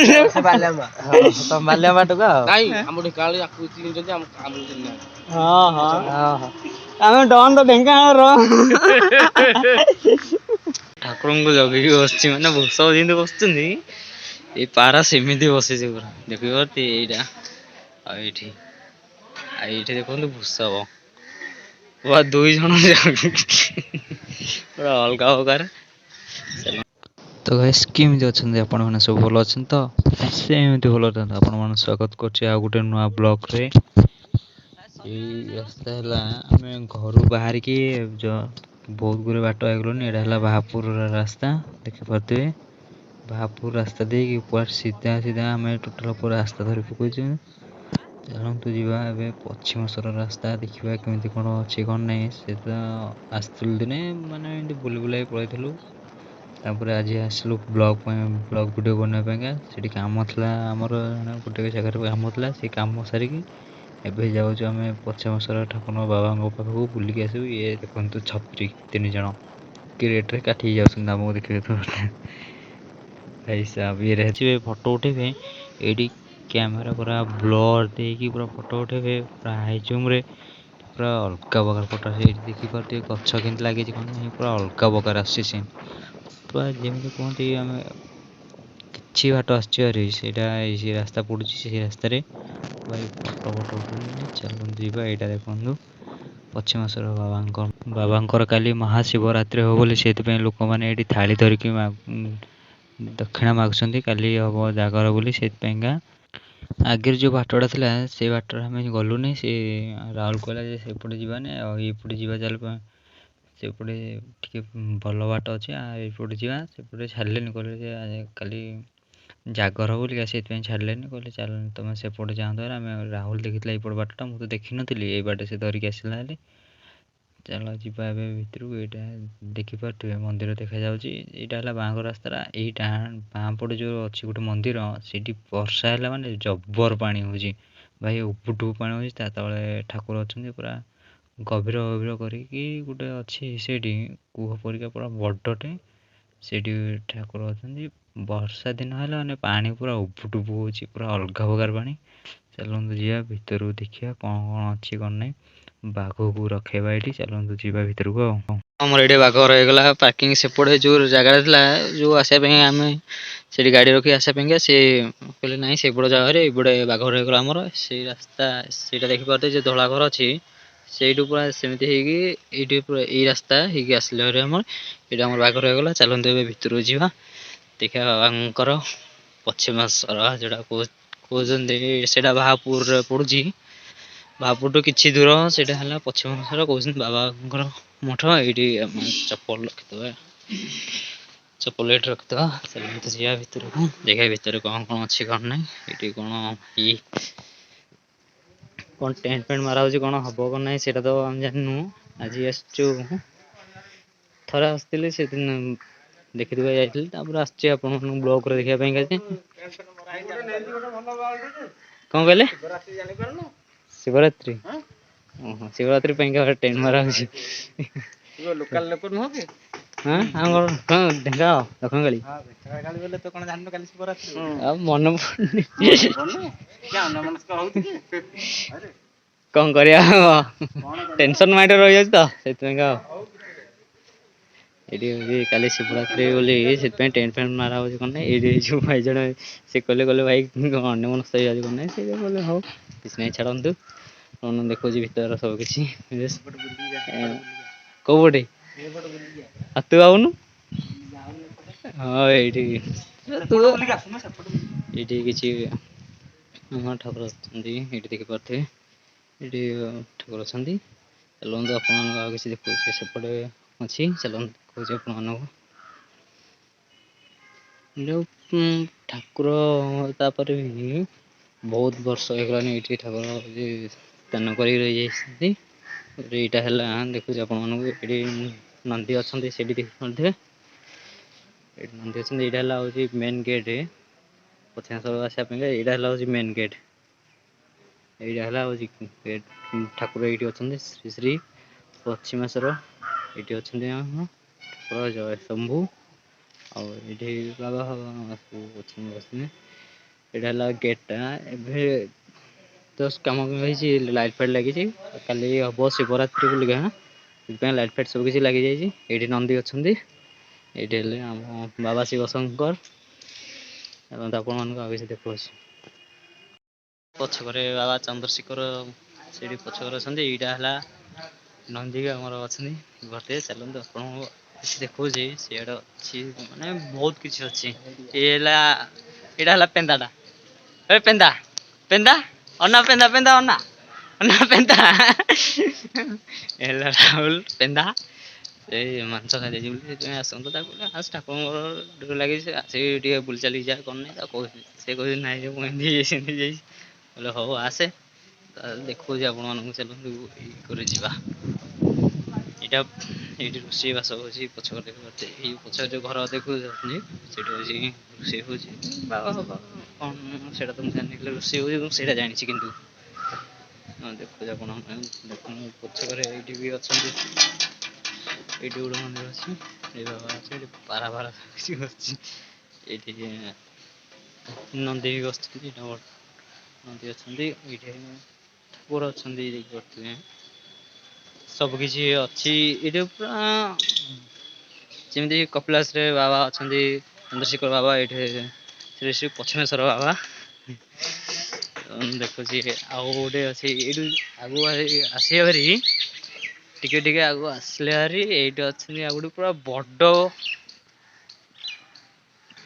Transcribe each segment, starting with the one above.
ସେ ବାଲିଆମା ତମ ବାଲିଆମା ଟୁକା ନାଇଁ ଆମ ଢେଙ୍କାନାଳ ଆକୁ ଚିହ୍ନିଛନ୍ତି ଆମ ଚିହ୍ନି ହଁ ହଁ ଆମେ ଡନ୍ ତ ଢେଙ୍କାନାଳର। ଠାକୁରଙ୍କୁ ଜଗିକି ବସିଛି ମାନେ ଭୂଷବ ଯେମିତି ବସୁଛନ୍ତି ଏଇ ପାରା ସେମିତି ବସିଛି ପୁରା ଦେଖିପାରୁଛି ଏଇଟା ଆଉ ଏଇଠି ଦେଖନ୍ତୁ ଭୂଷବ ପୁରା 2 ଜଣ ପୁରା ଅଲଗା ପ୍ରକାର। ତ ଗାଇସ୍ କେମିତି ଅଛନ୍ତି ଆପଣମାନେ ସବୁ ଭଲ ଅଛନ୍ତି ତ ସେମିତି ଭଲ ଅଛନ୍ତି ଆପଣମାନଙ୍କୁ ସ୍ୱାଗତ କରୁଛି ଆଉ ଗୋଟେ ନୂଆ ବ୍ଲଗରେ। ଏଇ ରାସ୍ତା ହେଲା ଆମେ ଘରୁ ବାହାରିକି ବହୁତ ଗୁରେ ବାଟ ହେଇଗଲୁନି। ଏଇଟା ହେଲା ବାହାପୁର ରାସ୍ତା ଦେଖିପାରୁଥିବେ। ବାହାପୁର ରାସ୍ତା ଦେଇକି ପୁରା ସିଧା ଆମେ ଟୋଟାଲ ପୁରା ରାସ୍ତା ଧରି ପକେଇଛୁ। ଚାଲନ୍ତୁ ଯିବା ଏବେ ପଶ୍ଚିମେଶ୍ୱର ରାସ୍ତା ଦେଖିବା କେମିତି କ'ଣ ଅଛି କ'ଣ ନାହିଁ। ସେଟା ଆସିଥିଲୁ ଦିନେ ମାନେ ଏମିତି ବୁଲି ବୁଲାକି ପଳେଇଥିଲୁ। ତାପରେ ଆଜି ଆସିଲୁ ବ୍ଲଗ୍ ଭିଡ଼ିଓ ବନେଇବା ପାଇଁକା। ସେଠି କାମ ଥିଲା ଆମର ଗୋଟେ ଜାଗାରେ କାମ ଥିଲା। ସେ କାମ ସାରିକି ଏବେ ଯାଉଛୁ ଆମେ ପଶ୍ଚିମେଶ୍ୱର ଠାକୁର ବାବାଙ୍କ ପାଖକୁ ବୁଲିକି ଆସିବୁ। ଇଏ ଦେଖନ୍ତୁ ଛପରି 3 ଜଣ କି ରେଟ୍ରେ କାଟିକି ଯାଉଛନ୍ତି ଆମକୁ ଦେଖିବେ ତ ହିସାବ ଇଏରେ ଫଟୋ ଉଠେଇବେ। ଏଇଠି କ୍ୟାମେରା ପୁରା ବ୍ଲର୍ ଦେଇକି ପୁରା ଫଟୋ ଉଠେଇବେ ପୁରା ହାଇ ଜୁମ୍ରେ ପୁରା ଅଲଗା ପ୍ରକାର ଫଟୋ। ସେଇଠି ଦେଖିପାରୁଥିବେ ଗଛ କେମିତି ଲାଗିଛି କ'ଣ ନାହିଁ ପୁରା ଅଲଗା ପ୍ରକାର ଆସୁଛି ସିନ୍। ପୁରା ଯେମିତି କୁହନ୍ତି ଆମେ କିଛି ବାଟ ଆସିଛୁ ଆରି ସେଇଟା ସେ ରାସ୍ତା ପଡ଼ୁଛି ସେଇ ରାସ୍ତାରେ ଭାଇ ଫଟୋ ଉଠେଇଲେ ଚାଲନ୍ତୁ ଯିବା। ଏଇଟା ଦେଖନ୍ତୁ ପଶ୍ଚିମେଶ୍ୱର ବାବାଙ୍କର କାଲି ମହାଶିବରାତ୍ରି ହେବ ବୋଲି ସେଇଥିପାଇଁ ଲୋକମାନେ ଏଇଠି ଥାଳି ଧରିକି ଦକ୍ଷିଣା ମାଗୁଛନ୍ତି କାଲି ହେବ ଜାଗର ବୋଲି। ସେଇଥିପାଇଁକା ଆଗରେ ଯେଉଁ ବାଟଟା ଥିଲା ସେ ବାଟରେ ଆମେ ଗଲୁନି। ସେ ରାହୁଲ କହିଲା ଯେ ସେପଟେ ଯିବାନି ଆଉ ଏଇପଟେ ଯିବା ଚାଲ ସେପଟେ ଟିକେ ଭଲ ବାଟ ଅଛି ଆଉ ଏଇପଟେ ଯିବା। ସେପଟେ ଛାଡ଼ିଲେନି କହିଲେ ଯେ କାଲି ଜାଗର ବୋଲିକା ସେଇଥିପାଇଁ ଛାଡ଼ିଲେନି କହିଲେ ଚାଲ ତମେ ସେପଟେ ଯାଆନ୍ତୁ। ଆମେ ରାହୁଲ ଦେଖିଥିଲା ଏଇପଟ ବାଟଟା ମୁଁ ତ ଦେଖିନଥିଲି ଏଇ ବାଟେ ସେ ଧରିକି ଆସିଲା ହେଲେ ଚାଲ ଯିବା ଏବେ ଭିତରକୁ। ଏଇଟା ଦେଖିପାରୁଥିବେ ମନ୍ଦିର ଦେଖାଯାଉଛି। ଏଇଟା ହେଲା ବାଙ୍କ ରାସ୍ତାଟା। ଏଇଟା ବାଁ ପଟେ ଯେଉଁ ଅଛି ଗୋଟେ ମନ୍ଦିର ସେଇଠି ବର୍ଷା ହେଲା ମାନେ ଜବର ପାଣି ହେଉଛି ଭାଇ ଉପୁଟୁକୁ ପାଣି ହେଉଛି। ତା ତଳେ ଠାକୁର ଅଛନ୍ତି ପୁରା ଗଭୀର କରିକି ଗୋଟେ ଅଛି ସେଇଠି କୂଅ ପରିକା ପୁରା ବଡ଼ଟେ ସେଇଠି ଠାକୁର ଅଛନ୍ତି। ବର୍ଷା ଦିନ ହେଲା ମାନେ ପାଣି ପୁରା ଉପୁଟୁପୁ ହେଉଛି ପୁରା ଅଲଗା ପ୍ରକାର ପାଣି। ଚାଲନ୍ତୁ ଯିବା ଭିତରକୁ ଦେଖିବା କ'ଣ ଅଛି କ'ଣ ନାହିଁ। ବାଘକୁ ରଖେଇବା ଏଇଠି ଚାଲନ୍ତୁ ଯିବା ଭିତରକୁ। ଆଉ ଆମର ଏଇଠି ବାଘ ରହିଗଲା ପାର୍କିଂ ସେପଟେ ଯେଉଁ ଜାଗାଟା ଥିଲା ଯେଉଁ ଆସିବା ପାଇଁ ଆମେ ସେଠି ଗାଡ଼ି ରଖି ଆସିବା ପାଇଁକା ସେ କହିଲେ ନାହିଁ ସେପଟ ଜାଗାରେ ଏପଟେ ବାଘ ରହିଗଲା ଆମର। ସେଇ ରାସ୍ତା ସେଇଟା ଦେଖିପାରୁଥିବେ ଯେ ଧଳା ଘର ଅଛି ସେଇଠୁ ପୁରା ସେମିତି ହେଇକି ଏଇଠି ପୁରା ଏଇ ରାସ୍ତା ହେଇକି ଆସିଲେ ଘରେ ଆମର ଏଇଟା ଆମର ବାଘ ରହିଗଲା। ଚାଲନ୍ତୁ ଏବେ ଭିତରକୁ ଯିବା ଦେଖିବା ବାବାଙ୍କର ପଶ୍ଚିମେଶ୍ୱର ଯେଉଁଟା କହୁଛନ୍ତି ସେଇଟା ବାହାପୁରରେ ପଡ଼ୁଛି। ବାହାପୁରଠୁ କିଛି ଦୂର ସେଇଟା ହେଲା ପଶ୍ଚିମେଶ୍ୱର କହୁଛନ୍ତି ବାବାଙ୍କର ମଠ। ଏଇଠି ଆମେ ଚପଲ ରଖିଦେବା ଚାଲନ୍ତୁ ଯିବା ଭିତରକୁ ଦେଖିବା ଭିତରେ କ'ଣ ଅଛି କ'ଣ ନାହିଁ। ଏଇଠି କ'ଣ ଟେଣ୍ଟ ଫେଣ୍ଟ ମାରା ହେଉଛି କ'ଣ ହବ କ'ଣ ନାହିଁ ସେଇଟା ତ ଆମେ ଜାଣିନୁ। ଆଜି ଆସିଛୁ ଥରେ ଆସିଥିଲି ସେଦିନ ଦେଖିଥିବା ଯାଇଥିଲି ତାପରେ ଆସିଛି ଆପଣମାନଙ୍କୁ ବ୍ଲଗରେ ଦେଖିବା ପାଇଁକା। କ'ଣ କହିଲେ ଶିବରାତ୍ରି? ଓହୋ ଶିବରାତ୍ରି ପାଇଁକା ଟେଣ୍ଟ ମରା ହେଉଛି। ଲୋକାଲ ଲୋକ ନୁହଁ କି? ହଁ ଆମର କ'ଣ ଢେଙ୍କାନାଳ ଦକ୍ଷିଣକାଳୀ ଆଉ ମନେ ପଡୁନି କ'ଣ କରିବା ଟେନସନ ମାଇଣ୍ଡରେ ରହିଯାଉଛି ତ ସେଥିପାଇଁକା। ଏଇଠି କାଲି ଶିବରାତ୍ରି ବୋଲି ସେଥିପାଇଁ ଟେଣ୍ଟ ଫେଣ୍ଟ ମାରା ହେଉଛି କ'ଣ ନାହିଁ। ଏଇଠି ଯେଉଁ ଭାଇ ଜଣେ ସେ କହିଲେ ଭାଇ ଅନ୍ୟମନସ୍କ ହେଇଯାଉଛି କ'ଣ ନାହିଁ ସେଇଟା କହିଲେ ହଉ କିଛି ନାହିଁ ଛାଡ଼ନ୍ତୁ। ଦେଖଉଛି ଭିତର ସବୁ କିଛି କୋଉ ପଟେ ଆଉ ତୁ ଆଉନୁ। ହଁ ଏଇଠି କିଛି ଠାକୁର ଅଛନ୍ତି ଏଇଠି ଦେଖିପାରୁଥିବେ। ଏଇଠି ଠାକୁର ଅଛନ୍ତି ଚାଲନ୍ତୁ ଆପଣମାନଙ୍କୁ ଆଉ କିଛି ଦେଖାଉଛି ସେପଟେ ଅଛି ଚାଲନ୍ତୁ ଦେଖାଉଛି ଆପଣମାନଙ୍କୁ। ଯେଉଁ ଠାକୁର ତାପରେ ବି ବହୁତ ବର୍ଷ ହେଇଗଲାଣି ଏଇଠି ଠାକୁର ସ୍ଥାନ କରିକି ରହିଯାଇଛନ୍ତି। ଏଇଟା ହେଲା ଦେଖୁଛି ଆପଣମାନଙ୍କୁ ଏଠି ନନ୍ଦୀ ଅଛନ୍ତି ସେଇଠି ଦେଖିପାରୁଥିବେ। ଏଇଠି ନନ୍ଦୀ ଅଛନ୍ତି। ଏଇଟା ହେଲା ହେଉଛି ମେନ୍ ଗେଟ୍ ପଶ୍ଚିମେଶ୍ୱର ଆସିବା ପାଇଁକା। ଏଇଟା ହେଲା ହେଉଛି ମେନ୍ ଗେଟ୍। ଏଇଟା ହେଲା ହେଉଛି ଗେଟ୍। ଠାକୁର ଏଇଠି ଅଛନ୍ତି ଶ୍ରୀ ଶ୍ରୀ ପଶ୍ଚିମେଶ୍ୱର ଏଇଠି ଅଛନ୍ତି ଠାକୁର ଜୟ ଶମ୍ଭୁ। ଆଉ ଏଇଠି ବାବା ସବୁ ଅଛନ୍ତି ବସିଲେ ଏଇଟା ହେଲା ଗେଟ୍ଟା। ଏବେ ଜଷ୍ଟ କାମ ହେଇଛି, ଲାଇଟ୍ ଫାଇଟ୍ ଲାଗିଛି। କାଲି ହବ ଶିବରାତ୍ରି ବୋଲିକା, ସେଥିପାଇଁ ଲାଇଟ୍ ଫାଇଟ୍ ସବୁ କିଛି ଲାଗିଯାଇଛି। ଏଇଠି ନନ୍ଦୀ ଅଛନ୍ତି, ଏଇଠି ହେଲେ ଆମ ବାବା ଶିବ ଶଙ୍କର। ଏବଂ ଆପଣମାନଙ୍କୁ ଆଉ କିଛି ଦେଖାଉଛି। ପଛକରେ ବାବା ଚନ୍ଦ୍ରଶେଖର ସେଇଠି ପଛକରେ ଅଛନ୍ତି। ଏଇଟା ହେଲା ନନ୍ଦୀ ଆମର ଅଛନ୍ତି ଘରଟେ। ଚାଲନ୍ତୁ ଆପଣଙ୍କୁ କିଛି ଦେଖାଉଛି। ସିଆଡ଼େ ଅଛି ମାନେ ବହୁତ କିଛି ଅଛି। ଏଇଟା ହେଲା ପେନ୍ଦାଟା। ଏ ପେନ୍ଦା ପେନ୍ଦା ଅନା, ପେନ୍ଦା ପେନ୍ଦା ଅନା ଅନା ପେନ୍ଦା ହେଲା ରାହୁଲ ପେନ୍ଦା। ସେଇ ମାଂସ ଖାଇଯାଇଛି ବୋଲି ସେଥିପାଇଁ ଆସନ୍ତୁ ତାକୁ ଆସ, ଠାକୁରଙ୍କର ଡୋରି ଲାଗିଛି ଆସିକି ଟିକେ ବୁଲି ଚାଲିକି ଯା, କ'ଣ ନାହିଁ ତାକୁ କହୁଛି। ସେ କହୁଛି ନାହିଁ ଯେ ମୁଁ ଏମିତି ସେମିତି ଯାଇଛି। ବୋଲେ ହଉ ଆସେ, ତାହେଲେ ଦେଖାଉଛି ଆପଣମାନଙ୍କୁ। ଚାଲନ୍ତୁ ଏଇ କରି ଯିବା। ଏଇଠି ରୋଷେଇ ବାସ ହେଉଛି ପଛକରେ। ଏଇ ପଛରେ ଯେଉଁ ଘର ଦେଖୁଛନ୍ତି ସେଇଠି ହେଉଛି ରୋଷେଇ ହେଉଛି। ବାବା କ'ଣ ସେଇଟା ତ ମୁଁ ଜାଣିନି, ରୋଷେଇ ହେଉଛି ମୁଁ ସେଇଟା ଜାଣିଛି। କିନ୍ତୁ ଦେଖୁଛି ଆପଣ ଦେଖନ୍ତୁ ପଛକରେ ଏଇଠି ବି ଅଛନ୍ତି। ଏଇଠି ଗୋଟେ ମନ୍ଦିର ଅଛି, ଏଇ ବାବା ଅଛି, ଏଠି ପାରା ଫାରା କିଛି ବସିଛି। ଏଇଠି ନନ୍ଦୀ ବି ବସିଛନ୍ତି, ନନ୍ଦୀ ଅଛନ୍ତି। ଏଇଠି ଠାକୁର ଅଛନ୍ତି ଦେଖିପାରୁଥିବେ। ସବୁ କିଛି ଅଛି ଏଇଠି ପୁରା ଯେମିତି କପିଳାସରେ ବାବା ଅଛନ୍ତି, ଚନ୍ଦ୍ରଶେଖର ବାବା। ଏଇଠି ଶ୍ରୀ ଶ୍ରୀ ପଶ୍ଚିମେଶ୍ୱର ବାବା ଦେଖୁଛି। ଆଉ ଗୋଟେ ଅଛି ଏଇଠୁ ଆଗକୁ ଆସିବା ଭାରି, ଟିକେ ଟିକେ ଆଗକୁ ଆସିଲେ ଭାରି ଏଇଠି ଅଛନ୍ତି। ଆଉ ଗୋଟେ ପୁରା ବଡ଼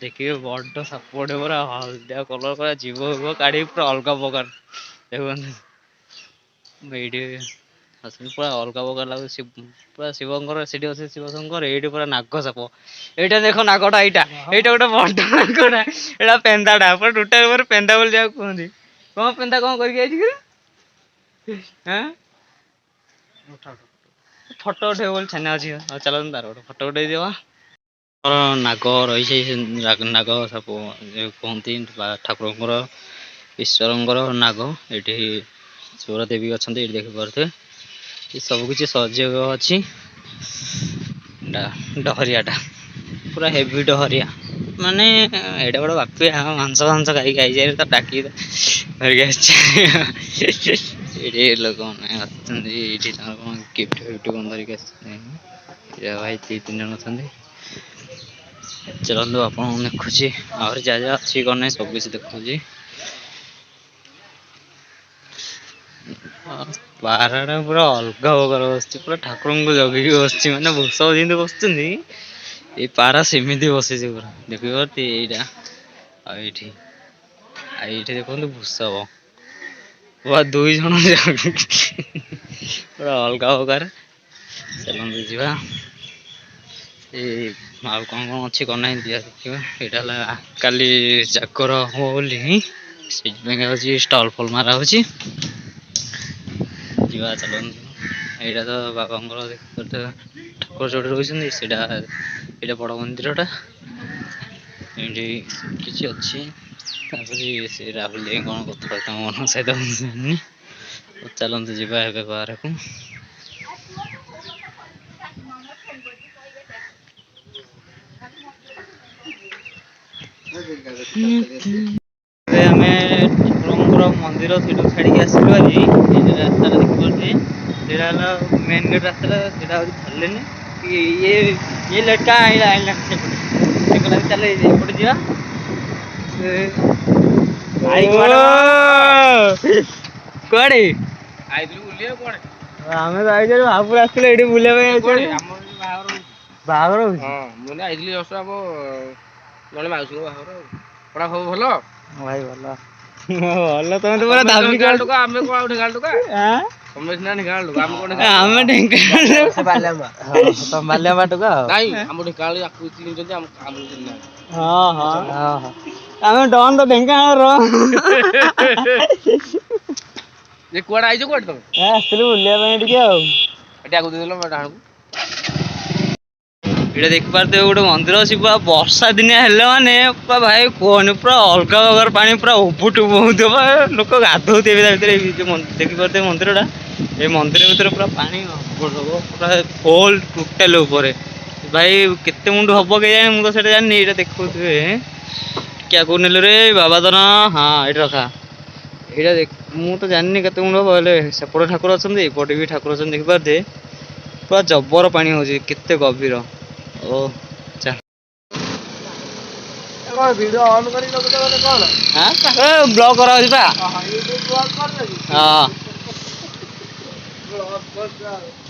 ଦେଖିବେ, ବଡ଼ ସାପଟେ ପୁରା ହଳଦିଆ କଲର, ପୁରା ଯିବ କାଢି ପୁରା ଅଲଗା ପ୍ରକାର ଦେଖନ୍ତୁ। ଏଇଠି ଅଛନ୍ତି ପୁରା ଅଲଗା ପ୍ରକାର ଲାଗୁଛି। ପୁରା ଶିବଙ୍କର ସେଠି ଅଛି ଶିବ ଶଙ୍କର, ଏଇଠି ପୁରା ନାଗ ସାପ। ଏଇଟା ଦେଖ ନାଗଟା, ଏଇଟା ଗୋଟେ ବଡ଼ ନାଗଟା। ଏଇଟା ପେନ୍ଦାଟା, ପୁରା ଟୋଟାଲ ଉପରେ ପେନ୍ଦା ବୋଲି ଯାହାକୁ କୁହନ୍ତି। କ'ଣ ପେନ୍ଦା କ'ଣ କରିକି ଆଇଛି କି? ଫଟୋ ଉଠେଇବ ବୋଲି ଛାନିଆ ଅଛି। ଆଉ ଚାଲନ୍ତୁ ତାର ଗୋଟେ ଫଟୋ ଉଠେଇଦେବା। ନାଗ ରହିଛି, ନାଗ ସାପ କୁହନ୍ତି ଠାକୁରଙ୍କର, ଈଶ୍ୱରଙ୍କର ନାଗ। ଏଠି ଶିବ ଦେବୀ ଅଛନ୍ତି, ଏଠି ଦେଖିପାରୁଥିବେ। ଏ ସବୁ କିଛି ସଜୀବ ଅଛି। ଡହରିଆଟା ପୁରା ହେଭି ଡହରିଆ, ମାନେ ଏଇଟା ଗୋଟେ ବାପିଆ ମାଂସ ଖାଇକି ଆଇଛି, ତ ଡାକି ଧରିକି ଆସିଛି। ଏଇଠି ଲୋକମାନେ ଆସୁଛନ୍ତି, ଏଇଠି ତାଙ୍କର କ'ଣ ଗିଫ୍ଟ ଫିଫ୍ଟ କ'ଣ ଧରିକି ଆସିଛନ୍ତି। ଭାଇ 2-3 ଜଣ ଅଛନ୍ତି। ଚାଲନ୍ତୁ ଆପଣଙ୍କୁ ଦେଖୁଛି ଆହୁରି ଯାହା ଯାହା ଅଛି କ'ଣ ନାହିଁ ସବୁ କିଛି ଦେଖୁଛି। ପାରାଟା ପୁରା ଅଲଗା ପ୍ରକାର ବସିଛି, ପୁରା ଠାକୁରଙ୍କୁ ଜଗିକି ବସିଛି। ମାନେ ବୃଷଭ ଯେମିତି ବସୁଛନ୍ତି, ଏଇ ପାରା ସେମିତି ବସିଛି ପୁରା ଦେଖିପାରୁଛି। ଏଇଟା ଆଉ ଏଇଠି ଦେଖନ୍ତୁ ବୃଷଭ ପୁରା 2 ଜଣ ପୁରା ଅଲଗା ପ୍ରକାର। ଚାଲନ୍ତୁ ଯିବା। ଆଉ କ'ଣ ଅଛି କ'ଣ ନାହିଁ ଦେଖିବା। ଏଇଟା ହେଲା କାଲି ଜାଗର ହବ ବୋଲି ସେଇଥିପାଇଁ ହେଉଛି ଷ୍ଟଲ୍ ଫଲ୍ ମାରା ହେଉଛି। ଯିବା ଚାଲନ୍ତୁ। ଏଇଟା ତ ବାବାଙ୍କର ଦେଖିପାରୁଥିବେ, ଠାକୁର ଯୋଉଠି ରହୁଛନ୍ତି ଏଇଟା ବଡ଼ ମନ୍ଦିରଟା। ଏଇଠି କିଛି ଅଛି। ତାପରେ ସେ ରାହୁଲ ଯାଇ କ'ଣ କଥାବାର୍ତ୍ତା ମନ ସହିତ ମୁଁ ଜାଣିନି। ଚାଲନ୍ତୁ ଯିବା ଏବେ ବାହାରକୁ। ଏବେ ଆମେ ଠାକୁରଙ୍କର ମନ୍ଦିର ସେଇଠୁ ଛାଡ଼ିକି ଆସିଲୁ ଆଜି। ଏଇ ରାସ୍ତାଟା ଦେଖିପାରୁଛି, ସେଇଟା ହେଲା ମେନ୍ ଗେଟ୍ ରାସ୍ତାଟା। ସେଇଟା ହେଉଛି ଛାଡ଼ିଲେନି। ଇଏ ଲଟକା ଆଇଲା ସେପଟେ, ସେ କହିଲା ଚାଲ ଏପଟେ ଯିବା। କୁଆଡ଼େ ଆଇଥିଲୁ ବୁଲିବାକୁ କୁଆଡ଼େ? ଆମେ ତ ଆଇଛୁ ବାହାପୁର ଆସିଥିଲେ, ଏଇଠି ବୁଲିବା ପାଇଁ ଆଇଛୁ। ଆମର ବାହାଘର ହଉଛି? ହଁ, ମୁଁ ଆଇଥିଲି ଜଷ୍ଟ ଆମ ଜଣେ ମାଉସୀଙ୍କ ବାହାଘର। ପଢ଼ା ଖବର ଭଲ? ଭାଇ ଭଲ। ଭଲ, ତମେ ତ ପୁରା ଧାର୍ମିକ। ଆମେ କ'ଣ ଆଉ ଢେଙ୍କାନାଳ ଟୋକା? ତମେ ସିନା ଢେଙ୍କାନାଳ ଟୋକା, ଆମେ କ'ଣ ଆମେ ଢେଙ୍କାନାଳ ବାଲିଆମା ଟୋକା। ନାଇଁ, ଆମ ଢେଙ୍କାନାଳ ଆକୁ ଚିହ୍ନିଛନ୍ତି, ଆମକୁ ଚିହ୍ନିନାହାନ୍ତି। ହଁ ହଁ, ଆମେ ଡନ୍ ତ ଢେଙ୍କାନାଳର। ଯେ କୁଆଡ଼େ ଆଇଛ କୁଆଡ଼େ ତମେ? ଆସିଥିଲୁ ବୁଲିବା ପାଇଁ ଟିକେ। ଆଉ ଏଠି ଆଗକୁ ଦେଇଦେଲ ଡାହାଣକୁ। ଏଇଟା ଦେଖିପାରୁଥିବେ ଗୋଟେ ମନ୍ଦିର ଅଛି, ପୁରା ବର୍ଷା ଦିନିଆ ହେଲେ ମାନେ ପୁରା ଭାଇ କୁହନି, ପୁରା ଅଲଗା ପ୍ରକାର ପାଣି, ପୁରା ଉବୁଟୁବୁ ହଉଥିବ। ଲୋକ ଗାଧଉଥିବେ ତା ଭିତରେ। ଦେଖିପାରୁଥିବେ ମନ୍ଦିରଟା, ଏଇ ମନ୍ଦିର ଭିତରେ ପୁରା ପାଣି ପୁରା ଫୁଲ୍ ଟୋଟାଲ ଉପରେ। ଭାଇ କେତେ ମୁଣ୍ଡ ହବ କେଜାଣି, ମୁଁ ତ ସେଇଟା ଜାଣିନି। ଏଇଟା ଦେଖଉଥିବେ क्या को नेलु रे बाबा दन हाँ एठी रखा एटा देख मु तो जानिनी केते मुंड बोले सेपटे ठाकुर अछंती एपटे भी ठाकुर अछंती देखि पारदे पूरा जबर पानी होची केते गभीर ओ चा वीडियो ऑन करी लोग तो कौन हां ए ब्लॉग करा होची बा हां यूट्यूब ब्लॉग कर दे हां ब्लॉग कर